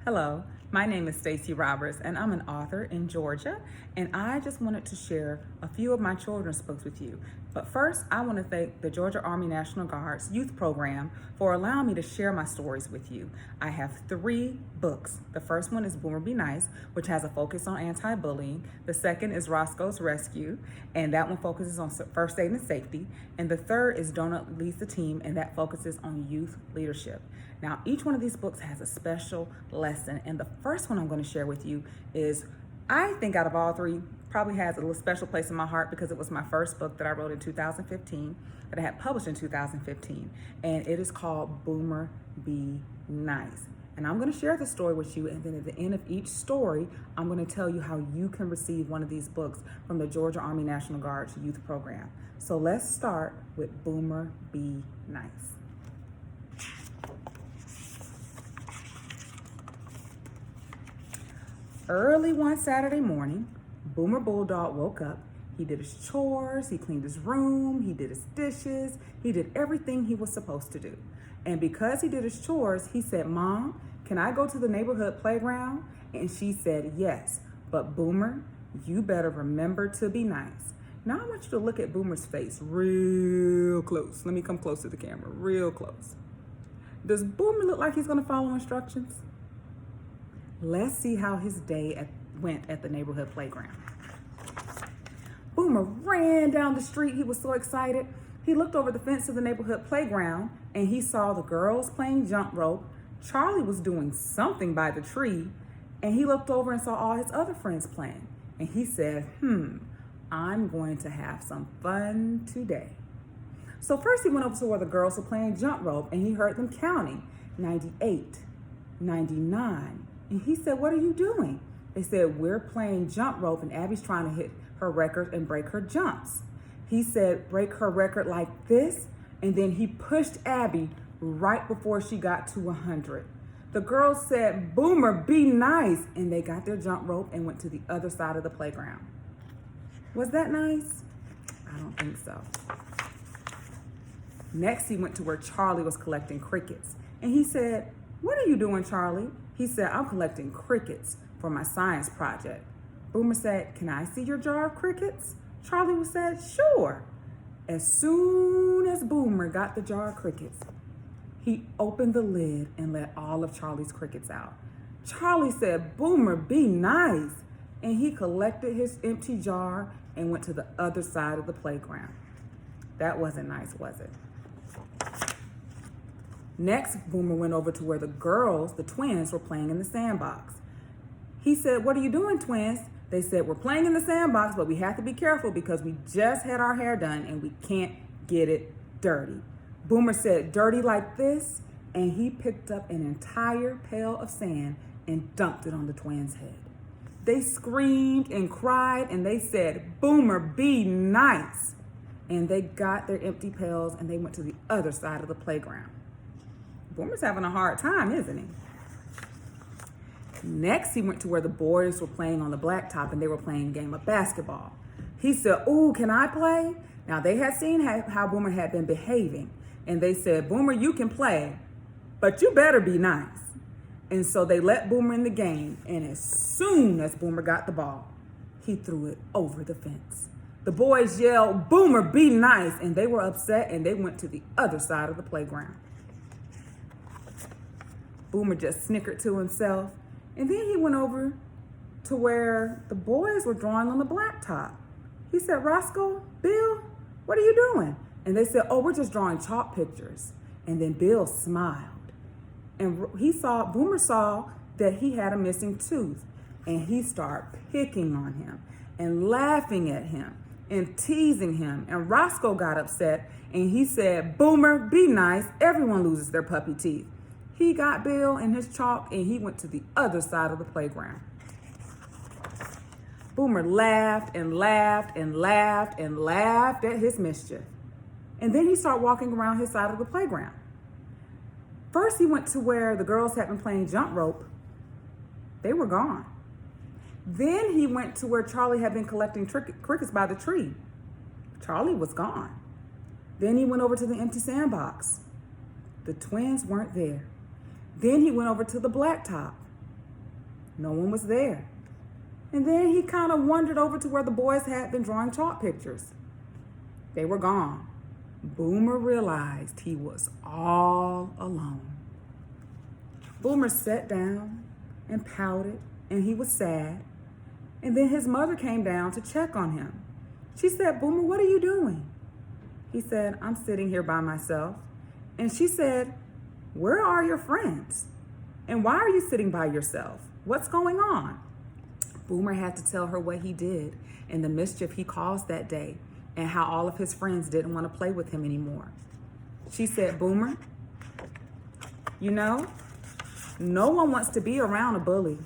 Hello, my name is Stacy Roberts, and I'm an author in Georgia, and I just wanted to share a few of my children's books with you. But first, I want to thank the Georgia Army National Guard's youth program for allowing me to share my stories with you. I have 3 books. The first one is Boomer Be Nice, which has a focus on anti-bullying. The second is Roscoe's Rescue, and that one focuses on first aid and safety. And the third is Donut Leads the Team, and that focuses on youth leadership. Now, each one of these books has a special lesson, and the first one I'm going to share with you is, I think out of all 3, probably has a little special place in my heart because it was my first book that I wrote in 2015, that I had published in 2015, and it is called Boomer Be Nice. And I'm going to share the story with you, and then at the end of each story, I'm going to tell you how you can receive one of these books from the Georgia Army National Guard's youth program. So let's start with Boomer Be Nice. Early one Saturday morning, Boomer Bulldog woke up. He did his chores, he cleaned his room, he did his dishes, he did everything he was supposed to do. And because he did his chores, he said, "Mom, can I go to the neighborhood playground?" And she said, "Yes, but Boomer, you better remember to be nice." Now I want you to look at Boomer's face real close. Let me come close to the camera, real close. Does Boomer look like he's gonna follow instructions? Let's see how his day went at the neighborhood playground. Boomer ran down the street. He was so excited. He looked over the fence of the neighborhood playground and he saw the girls playing jump rope. Charlie was doing something by the tree, and he looked over and saw all his other friends playing. And he said, I'm going to have some fun today. So first he went over to where the girls were playing jump rope, and he heard them counting, 98, 99. And he said, "What are you doing?" They said, "We're playing jump rope, and Abby's trying to hit her record and break her jumps." He said, "Break her record like this," and then he pushed Abby right before she got to 100. The girls said, "Boomer, be nice," and they got their jump rope and went to the other side of the playground. Was that nice? I don't think so. Next, he went to where Charlie was collecting crickets, and he said, "What are you doing, Charlie?" He said, "I'm collecting crickets for my science project." Boomer said, "Can I see your jar of crickets?" Charlie said, "Sure." As soon as Boomer got the jar of crickets, he opened the lid and let all of Charlie's crickets out. Charlie said, "Boomer, be nice." And he collected his empty jar and went to the other side of the playground. That wasn't nice, was it? Next, Boomer went over to where the girls, the twins, were playing in the sandbox. He said, "What are you doing, twins?" They said, "We're playing in the sandbox, but we have to be careful because we just had our hair done and we can't get it dirty." Boomer said, "Dirty like this?" And he picked up an entire pail of sand and dumped it on the twins' head. They screamed and cried and they said, "Boomer, be nice." And they got their empty pails and they went to the other side of the playground. Boomer's having a hard time, isn't he? Next, he went to where the boys were playing on the blacktop and they were playing a game of basketball. He said, "Ooh, can I play?" Now, they had seen how Boomer had been behaving, and they said, "Boomer, you can play, but you better be nice." And so they let Boomer in the game, and as soon as Boomer got the ball, he threw it over the fence. The boys yelled, "Boomer, be nice," and they were upset, and they went to the other side of the playground. Boomer just snickered to himself, and then he went over to where the boys were drawing on the blacktop. He said, "Roscoe, Bill, what are you doing?" And they said, "Oh, we're just drawing chalk pictures." And then Bill smiled, and Boomer saw that he had a missing tooth, and he started picking on him and laughing at him and teasing him. And Roscoe got upset, and he said, "Boomer, be nice. Everyone loses their puppy teeth." He got Bill and his chalk, and he went to the other side of the playground. Boomer laughed and laughed and laughed and laughed at his mischief. And then he started walking around his side of the playground. First, he went to where the girls had been playing jump rope. They were gone. Then he went to where Charlie had been collecting crickets by the tree. Charlie was gone. Then he went over to the empty sandbox. The twins weren't there. Then he went over to the blacktop. No one was there. And then he kind of wandered over to where the boys had been drawing chalk pictures. They were gone. Boomer realized he was all alone. Boomer sat down and pouted, and he was sad. And then his mother came down to check on him. She said, "Boomer, what are you doing?" He said, "I'm sitting here by myself." And she said, "Where are your friends? And why are you sitting by yourself? What's going on?" Boomer had to tell her what he did and the mischief he caused that day and how all of his friends didn't want to play with him anymore. She said, "Boomer, you know, no one wants to be around a bully.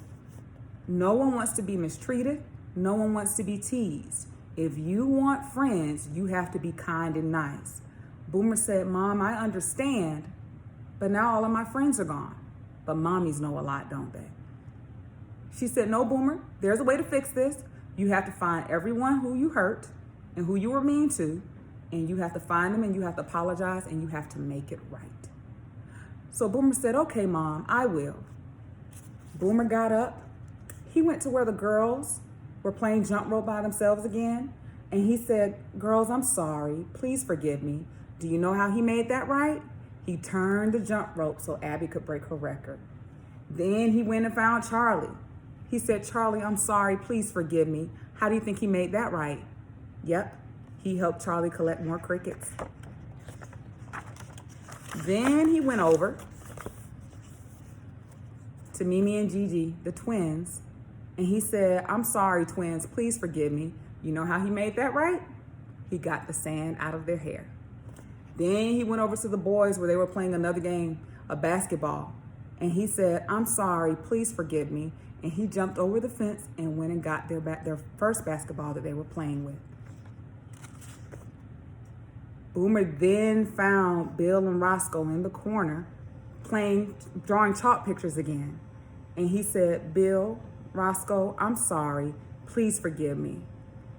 No one wants to be mistreated. No one wants to be teased. If you want friends, you have to be kind and nice." Boomer said, "Mom, I understand, but now all of my friends are gone." But mommies know a lot, don't they? She said, "No, Boomer, there's a way to fix this. You have to find everyone who you hurt and who you were mean to, and you have to find them and you have to apologize and you have to make it right." So Boomer said, "Okay, Mom, I will." Boomer got up. He went to where the girls were playing jump rope by themselves again, and he said, "Girls, I'm sorry. Please forgive me." Do you know how he made that right? He turned the jump rope so Abby could break her record. Then he went and found Charlie. He said, "Charlie, I'm sorry. Please forgive me." How do you think he made that right? Yep, he helped Charlie collect more crickets. Then he went over to Mimi and Gigi, the twins, and he said, "I'm sorry, twins. Please forgive me." You know how he made that right? He got the sand out of their hair. Then he went over to the boys where they were playing another game of basketball. And he said, "I'm sorry, please forgive me." And he jumped over the fence and went and got their first basketball that they were playing with. Boomer then found Bill and Roscoe in the corner drawing chalk pictures again. And he said, "Bill, Roscoe, I'm sorry, please forgive me."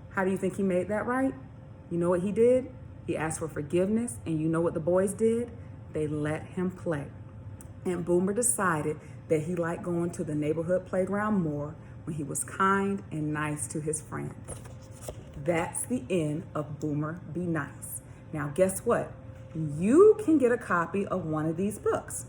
How do you think he made that right? You know what he did? He asked for forgiveness, and you know what the boys did? They let him play. And Boomer decided that he liked going to the neighborhood playground more when he was kind and nice to his friends. That's the end of Boomer Be Nice. Now, guess what? You can get a copy of one of these books.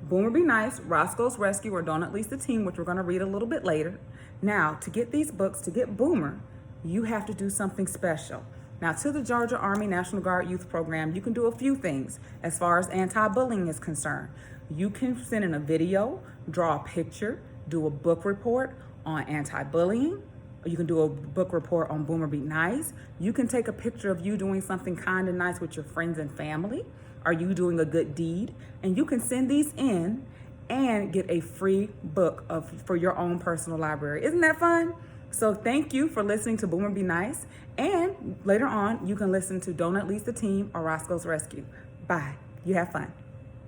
Boomer Be Nice, Roscoe's Rescue, or Don't It Least the Team, which we're going to read a little bit later. Now, to get these books, to get Boomer, you have to do something special. Now, to the Georgia Army National Guard Youth Program, you can do a few things as far as anti-bullying is concerned. You can send in a video, draw a picture, do a book report on anti-bullying. You can do a book report on Boomer Be Nice. You can take a picture of you doing something kind and nice with your friends and family. Are you doing a good deed? And you can send these in and get a free book for your own personal library. Isn't that fun? So thank you for listening to Boomer Be Nice. And later on, you can listen to Don't It Least the Team or Roscoe's Rescue. Bye. You have fun.